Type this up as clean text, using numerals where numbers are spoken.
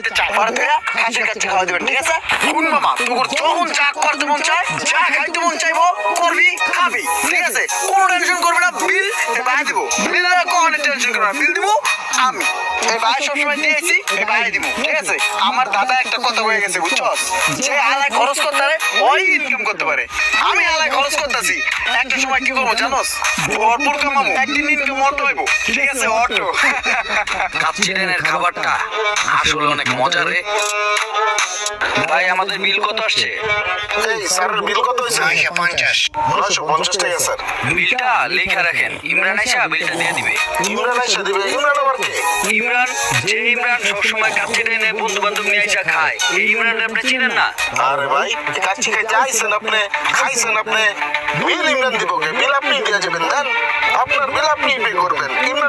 বাড়িতে চা পরে ফেরা খাসির কাছে খাওয়া দেবেন, ঠিক আছে? কোন মামা তোর যখন যা করতে মন চায়, যা খাইতে মন চাইবো করবি, খাবি, ঠিক আছে? কোনো টেনশন করবি না, বিল ভাই দিব, বিলের কোনো টেনশন করবি না, বিল দিব আমি। এই ভাই সবসময় দিয়েছি, এই ভাই দিব, ঠিক আছে? আমার দাদা একটা কথা হয়ে গেছে, বুঝছস? যে আলায় খরচ করতে পারে ওই ইনকাম করতে পারে। আমি আলায় খরচ করতেছি, একটা সময় কি করবো জানোস? ভরপুর কামাবো, একদিন ইনকাম অটো হইব, ঠিক আছে? অটো। কাচ্চিডেনের খাবারটা আসলে অনেক মজা রে। ভাই আমাদের বিল কত আসছে? এই স্যার বিল কত হয়েছে? 950 টাকা স্যার। বিলটা লেখা রাখেন, ইমরান আইসা বিলটা দিয়ে দিবে। ইমরান আইসা দিবে? ইমরান আবার কে? ইমরান, যে ইমরান সবসময় কাচ্চিডেনে বন্ধু বান্ধব নিয়ে আইসা খায়, এই ইমরান আপনি চিনেন না? আরে ভাই কাচ্চি খাইতে আইছেন আপনি, খাইছেন আপনি, বিল ইমরান দিব কে? বিল আপনি দিয়ে যাবেন, দেন আপনার বিল আপনি পে করবেন। ইমরান